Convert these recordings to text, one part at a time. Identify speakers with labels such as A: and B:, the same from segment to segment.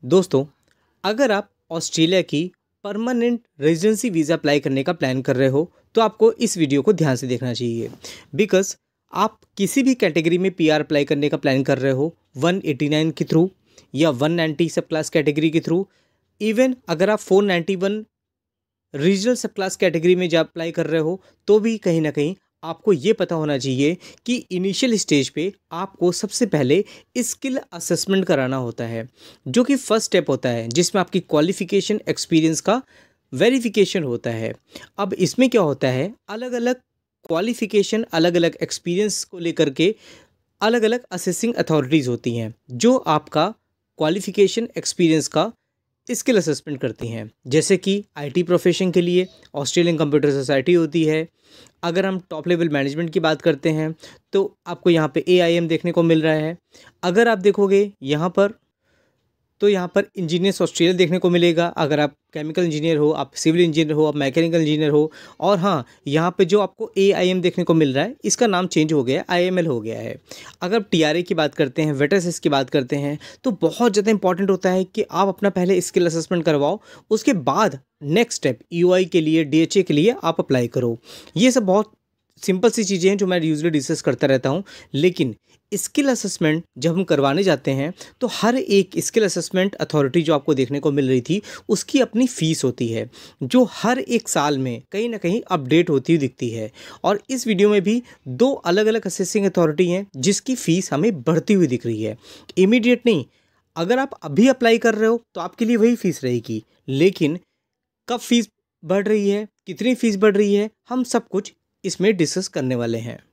A: दोस्तों, अगर आप ऑस्ट्रेलिया की परमानेंट रेजिडेंसी वीज़ा अप्लाई करने का प्लान कर रहे हो तो आपको इस वीडियो को ध्यान से देखना चाहिए। बिकॉज़ आप किसी भी कैटेगरी में पीआर अप्लाई करने का प्लान कर रहे हो 189 के थ्रू या 190 सब क्लास कैटेगरी के थ्रू, इवन अगर आप 491 रीजनल सब क्लास कैटेगरी में जब अप्लाई कर रहे हो तो भी कहीं ना कहीं आपको ये पता होना चाहिए कि इनिशियल स्टेज पे आपको सबसे पहले स्किल असेसमेंट कराना होता है, जो कि फर्स्ट स्टेप होता है जिसमें आपकी क्वालिफिकेशन एक्सपीरियंस का वेरिफिकेशन होता है। अब इसमें क्या होता है, अलग अलग क्वालिफिकेशन अलग अलग एक्सपीरियंस को लेकर के अलग अलग असेसिंग अथॉरिटीज़ होती हैं जो आपका क्वालिफिकेशन एक्सपीरियंस का स्किल असेसमेंट करती हैं। जैसे कि आईटी प्रोफेशन के लिए ऑस्ट्रेलियन कंप्यूटर सोसाइटी होती है। अगर हम टॉप लेवल मैनेजमेंट की बात करते हैं तो आपको यहाँ पे एआईएम देखने को मिल रहा है। अगर आप देखोगे यहाँ पर तो यहाँ पर इंजीनियर्स ऑस्ट्रेलिया देखने को मिलेगा। अगर आप केमिकल इंजीनियर हो, आप सिविल इंजीनियर हो, आप मैकेनिकल इंजीनियर हो। और हाँ, यहाँ पे जो आपको एआईएम देखने को मिल रहा है इसका नाम चेंज हो गया है, आईएमएल हो गया है। अगर टीआरए की बात करते हैं, वेटरसेस की बात करते हैं तो बहुत ज़्यादा इंपॉर्टेंट होता है कि आप अपना पहले स्किल असेसमेंट करवाओ, उसके बाद नेक्स्ट स्टेप यूआई के लिए, डीएचए के लिए आप अप्लाई करो। ये सब बहुत सिंपल सी चीज़ें हैं जो मैं यूजुअली डिस्कस करता रहता हूँ। लेकिन स्किल असेसमेंट जब हम करवाने जाते हैं तो हर एक स्किल असेसमेंट अथॉरिटी जो आपको देखने को मिल रही थी उसकी अपनी फ़ीस होती है, जो हर एक साल में कहीं ना कहीं अपडेट होती हुई दिखती है। और इस वीडियो में भी दो अलग अलग असेसिंग अथॉरिटी हैं जिसकी फ़ीस हमें बढ़ती हुई दिख रही है। इमीडिएट नहीं, अगर आप अभी अप्लाई कर रहे हो तो आपके लिए वही फ़ीस रहेगी, लेकिन कब फीस बढ़ रही है, कितनी फ़ीस बढ़ रही है, हम सब कुछ इसमें डिस्कस करने वाले हैं।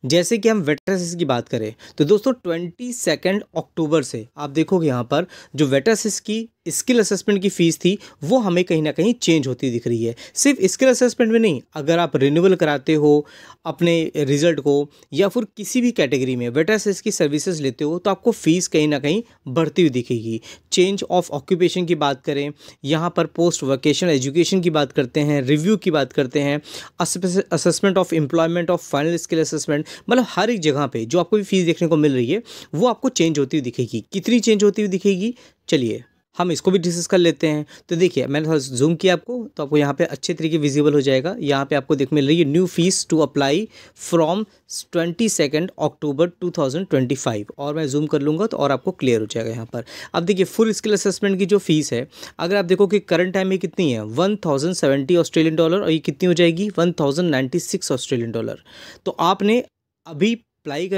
A: जैसे कि हम वेटरसेस की बात करें तो दोस्तों 22 अक्टूबर से आप देखोगे यहाँ पर जो वेटरसेस की स्किल असेसमेंट की फ़ीस थी वो हमें कहीं ना कहीं चेंज होती दिख रही है। सिर्फ स्किल असेसमेंट में नहीं, अगर आप रिन्यूअल कराते हो अपने रिजल्ट को या फिर किसी भी कैटेगरी में वेटरसेस की सर्विसेज लेते हो तो आपको फ़ीस कहीं ना कहीं बढ़ती हुई दिखेगी। चेंज ऑफ ऑक्यूपेशन की बात करें, यहाँ पर पोस्ट वोकेशनल एजुकेशन की बात करते हैं, रिव्यू की बात करते हैं, assessment of employment of final skill assessment, मतलब हर एक जगह पे जो आपको भी फीस देखने को मिल रही है वो आपको चेंज होती हुई दिखेगी। कितनी चेंज होती हुई दिखेगी, चलिए हम इसको भी डिस्कस कर लेते हैं। तो देखिए, मैंने थोड़ा जूम किया आपको तो आपको यहाँ पे अच्छे तरीके विजिबल हो जाएगा। यहाँ पे आपको देख मिल रही है new fees to apply from 22 October 2025, और मैं जूम कर लूँगा तो और आपको क्लियर हो जाएगा यहाँ पर। अब देखिए, फुल स्किल असेसमेंट की जो फीस है, अगर आप देखो कि करंट टाइम में कितनी है, 1070 ऑस्ट्रेलियन डॉलर, और ये कितनी हो जाएगी, 1096 ऑस्ट्रेलियन डॉलर। तो आपने अभी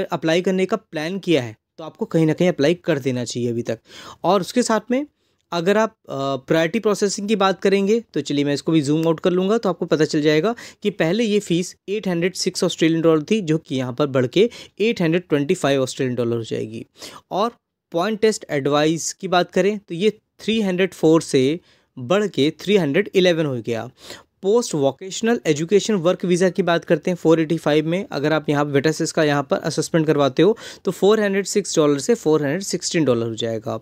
A: अप्लाई करने का प्लान किया है तो आपको कहीं ना कहीं अप्लाई कर देना चाहिए अभी तक। और उसके साथ में अगर आप प्रायोरिटी प्रोसेसिंग की बात करेंगे तो चलिए मैं इसको भी जूम आउट कर लूँगा तो आपको पता चल जाएगा कि पहले ये फ़ीस 806 ऑस्ट्रेलियन डॉलर थी, जो कि यहाँ पर बढ़ के 825 ऑस्ट्रेलियन डॉलर हो जाएगी। और पॉइंट टेस्ट एडवाइस की बात करें तो ये 304 से बढ़ के 311 हो गया। Post vocational education work visa की बात करते हैं 485 में, अगर आप यहाँ वेटरसेस का यहाँ पर असेसमेंट करवाते हो तो $406 से $416 हो जाएगा।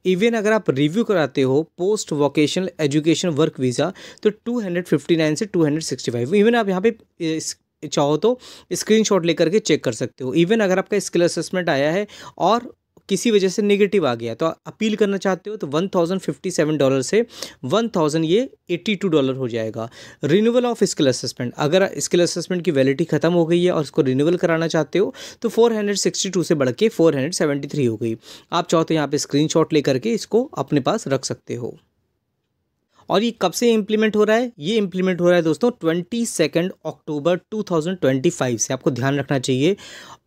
A: इवन अगर आप रिव्यू कराते हो post vocational education work visa तो 259 से 265। इवन आप यहाँ पे चाहो तो स्क्रीनशॉट लेकर के चेक कर सकते हो। इवन अगर आपका स्किल असेसमेंट आया है और किसी वजह से नेगेटिव आ गया तो अपील करना चाहते हो तो $1057 से 1000 ये $82 हो जाएगा। रिन्यूअल ऑफ स्किल असेसमेंट, अगर स्किल असेसमेंट की वैलिडिटी ख़त्म हो गई है और इसको रिन्यूअल कराना चाहते हो तो 462 से बढ़ के 473 हो गई। आप चाहो तो यहाँ पे स्क्रीनशॉट लेकर के इसको अपने पास रख सकते हो। और ये कब से इम्प्लीमेंट हो रहा है, ये इम्प्लीमेंट हो रहा है दोस्तों 22 अक्टूबर 2025 से, आपको ध्यान रखना चाहिए।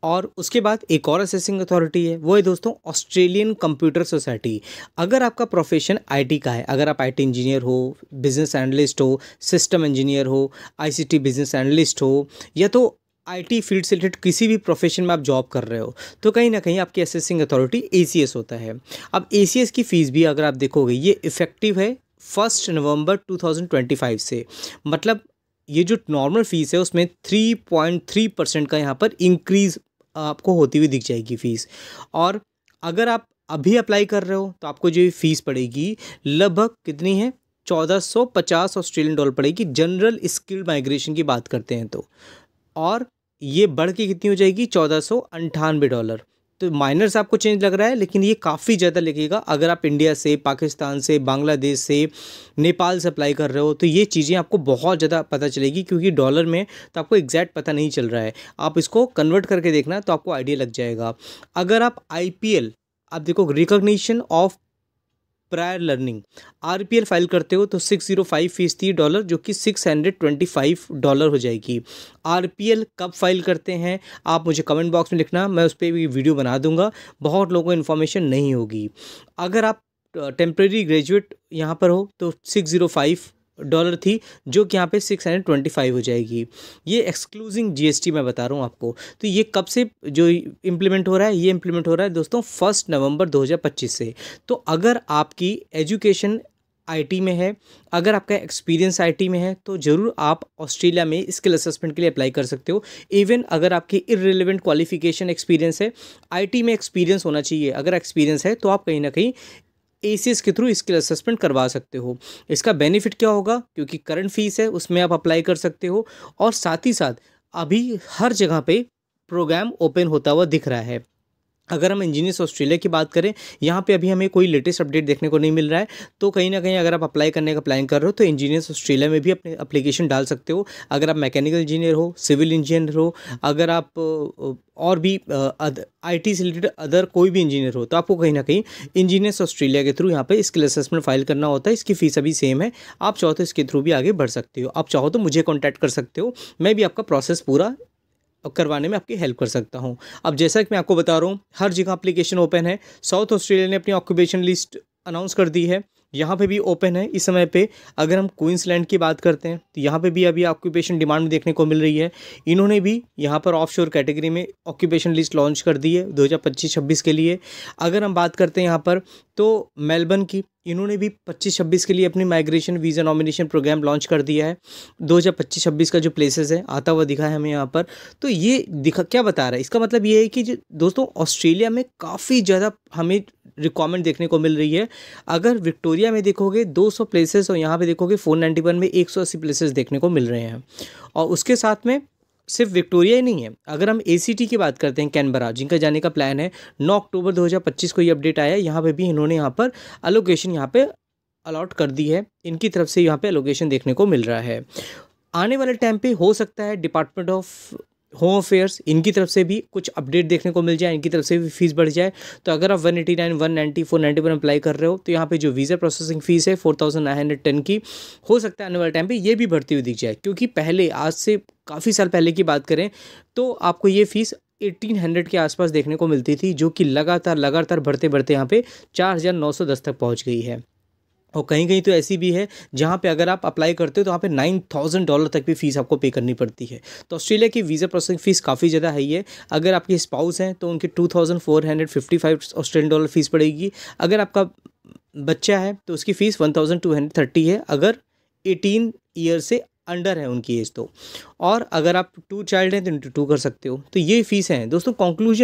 A: और उसके बाद एक और असेसिंग अथॉरिटी है, वो है दोस्तों ऑस्ट्रेलियन कंप्यूटर सोसाइटी। अगर आपका प्रोफेशन आईटी का है, अगर आप आईटी इंजीनियर हो, बिजनेस एनालिस्ट हो, सिस्टम इंजीनियर हो, आईसीटी बिजनेस एनालिस्ट हो, या तो आईटी फील्ड से रिलेटेड किसी भी प्रोफेशन में आप जॉब कर रहे हो तो कहीं ना कहीं आपकी असेसिंग अथॉरिटी एसीएस होता है। अब एसीएस की फ़ीस भी अगर आप देखोगे ये इफेक्टिव है 1 नवंबर 2025 से। मतलब ये जो नॉर्मल फ़ीस है उसमें 3.3% का यहाँ पर इंक्रीज़ आपको होती हुई दिख जाएगी फ़ीस। और अगर आप अभी अप्लाई कर रहे हो तो आपको जो फ़ीस पड़ेगी लगभग कितनी है, 1450 ऑस्ट्रेलियन डॉलर पड़ेगी, जनरल स्किल माइग्रेशन की बात करते हैं तो। और ये बढ़ के कितनी हो जाएगी, $1498। तो माइनर से आपको चेंज लग रहा है, लेकिन ये काफ़ी ज़्यादा लगेगा अगर आप इंडिया से, पाकिस्तान से, बांग्लादेश से, नेपाल से अप्लाई कर रहे हो। तो ये चीज़ें आपको बहुत ज़्यादा पता चलेगी, क्योंकि डॉलर में तो आपको एग्जैक्ट पता नहीं चल रहा है। आप इसको कन्वर्ट करके देखना तो आपको आइडिया लग जाएगा। अगर आप IPL, आप देखो recognition of prior learning, RPL file करते हो तो $605 जो कि $625 हो जाएगी। RPL कब फाइल करते हैं आप मुझे कमेंट बॉक्स में लिखना, मैं उस पर भी वीडियो बना दूंगा, बहुत लोगों को इन्फॉर्मेशन नहीं होगी। अगर आप टेम्प्रेरी ग्रेजुएट यहाँ पर हो तो $605 थी, जो कि यहाँ पे 625 हो जाएगी। ये एक्सक्लूसिव GST मैं बता रहा हूँ आपको। तो ये कब से जो इम्प्लीमेंट हो रहा है, ये इम्प्लीमेंट हो रहा है दोस्तों 1 नवंबर 2025 से। तो अगर आपकी एजुकेशन IT में है, अगर आपका एक्सपीरियंस IT में है, तो ज़रूर आप ऑस्ट्रेलिया में स्किल असेसमेंट के लिए अप्लाई कर सकते हो। इवन अगर आपकी इररिलेवेंट क्वालिफिकेशन एक्सपीरियंस है, IT में एक्सपीरियंस होना चाहिए। अगर एक्सपीरियंस है तो आप कहीं ना कहीं ACS के थ्रू स्किल असेसमेंट करवा सकते हो। इसका बेनिफिट क्या होगा, क्योंकि करंट फीस है उसमें आप अप्लाई कर सकते हो, और साथ ही साथ अभी हर जगह पे प्रोग्राम ओपन होता हुआ दिख रहा है। अगर हम इंजीनियर्स ऑस्ट्रेलिया की बात करें, यहाँ पे अभी हमें कोई लेटेस्ट अपडेट देखने को नहीं मिल रहा है। तो कहीं ना कहीं अगर आप अप्लाई करने का प्लान कर रहे हो तो इंजीनियर्स ऑस्ट्रेलिया में भी अपने एप्लीकेशन डाल सकते हो। अगर आप मैकेनिकल इंजीनियर हो, सिविल इंजीनियर हो, अगर आप और भी IT से रिलेटेड अदर कोई भी इंजीनियर हो, तो आपको कहीं ना कहीं इंजीनियर्स ऑस्ट्रेलिया के थ्रू यहाँ पे स्किल असेसमेंट फाइल करना होता है। इसकी फ़ीस अभी सेम है, आप चाहो तो इसके थ्रू भी आगे बढ़ सकते हो। आप चाहो तो मुझे कॉन्टैक्ट कर सकते हो, मैं भी आपका प्रोसेस पूरा करवाने में आपकी हेल्प कर सकता हूं। अब जैसा कि मैं आपको बता रहा हूं, हर जगह एप्लीकेशन ओपन है। साउथ ऑस्ट्रेलिया ने अपनी ऑक्यूपेशन लिस्ट अनाउंस कर दी है, यहाँ पे भी ओपन है इस समय पे। अगर हम क्वींसलैंड की बात करते हैं तो यहाँ पे भी अभी ऑक्यूपेशन डिमांड में देखने को मिल रही है। इन्होंने भी यहाँ पर ऑफशोर कैटेगरी में ऑक्यूपेशन लिस्ट लॉन्च कर दी है 2025-26 के लिए। अगर हम बात करते हैं यहाँ पर तो मेलबर्न की, इन्होंने भी 25-26 के लिए अपनी migration visa nomination program launch कर दिया है। 2025-26 का जो प्लेसेस है आता हुआ दिखा है हमें यहाँ पर। तो ये दिखा क्या बता रहा है, इसका मतलब ये है कि दोस्तों ऑस्ट्रेलिया में काफ़ी ज़्यादा हमें रिक्वायरमेंट देखने को मिल रही है। अगर विक्टोरिया में देखोगे 200 प्लेसेस और यहाँ पे देखोगे 491 में 180 प्लेसेस देखने को मिल रहे हैं। और उसके साथ में सिर्फ विक्टोरिया ही नहीं है, अगर हम ACT की बात करते हैं, कैनबरा जिनका जाने का प्लान है, 9 अक्टूबर 2025 को ये अपडेट आया है। यहाँ पे भी इन्होंने यहाँ पर अलोकेशन यहाँ पे अलॉट कर दी है, इनकी तरफ से यहाँ पे अलोकेशन देखने को मिल रहा है। आने वाले टाइम पे हो सकता है डिपार्टमेंट ऑफ होम अफेयर्स इनकी तरफ से भी कुछ अपडेट देखने को मिल जाए, इनकी तरफ से भी फीस बढ़ जाए। तो अगर आप 189, 190, 491 अप्लाई कर रहे हो तो यहाँ पे जो वीज़ा प्रोसेसिंग फ़ीस है 4910 की, हो सकता है आने वाले टाइम पे ये भी बढ़ती हुई दिख जाए। क्योंकि पहले, आज से काफ़ी साल पहले की बात करें तो आपको ये फ़ीस 1800 के आसपास देखने को मिलती थी, जो कि लगातार बढ़ते बढ़ते यहाँ पे 4910 तक पहुँच गई है। और कहीं कहीं तो ऐसी भी है जहाँ पे अगर आप अप्लाई करते हो तो वहाँ पे $9000 तक भी फ़ीस आपको पे करनी पड़ती है। तो ऑस्ट्रेलिया की वीज़ा प्रोसेसिंग फ़ीस काफ़ी ज़्यादा हाई है। अगर आपके स्पाउस हैं तो उनके $2455 फ़ीस पड़ेगी। अगर आपका बच्चा है तो उसकी फ़ीस 1230 है, अगर 18 ईयर से अंडर है उनकी एज तो। और अगर आप 2 चाइल्ड हैं तो इंटू 2 कर सकते हो। तो ये फीस हैं दोस्तों।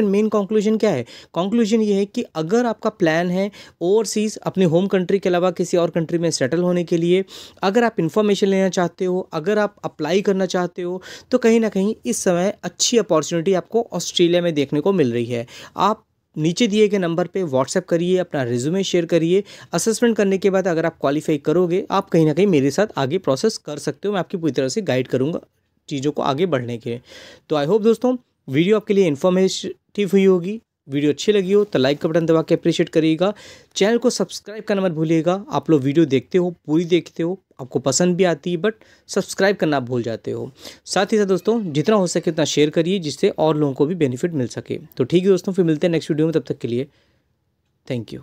A: मेन कंक्लूजन क्या है? कंक्लूजन ये है कि अगर आपका प्लान है ओवरसीज़ अपने होम कंट्री के अलावा किसी और कंट्री में सेटल होने के लिए, अगर आप इन्फॉर्मेशन लेना चाहते हो, अगर आप अप्लाई करना चाहते हो, तो कहीं ना कहीं इस समय अच्छी अपॉर्चुनिटी आपको ऑस्ट्रेलिया में देखने को मिल रही है। आप नीचे दिए गए नंबर पे व्हाट्सएप करिए, अपना रिज्यूमे शेयर करिए। असेसमेंट करने के बाद अगर आप क्वालिफाई करोगे, आप कहीं ना कहीं मेरे साथ आगे प्रोसेस कर सकते हो। मैं आपकी पूरी तरह से गाइड करूँगा चीज़ों को आगे बढ़ने के। तो आई होप दोस्तों वीडियो आपके लिए इन्फॉर्मेटिव हुई होगी। वीडियो अच्छी लगी हो तो लाइक का बटन दबा के अप्रिशिएट करिएगा। चैनल को सब्सक्राइब करना मत भूलिएगा। आप लोग वीडियो देखते हो, पूरी देखते हो, आपको पसंद भी आती है, बट सब्सक्राइब करना आप भूल जाते हो। साथ ही साथ दोस्तों जितना हो सके उतना शेयर करिए, जिससे और लोगों को भी बेनिफिट मिल सके। तो ठीक है दोस्तों, फिर मिलते हैं नेक्स्ट वीडियो में। तब तक के लिए थैंक यू।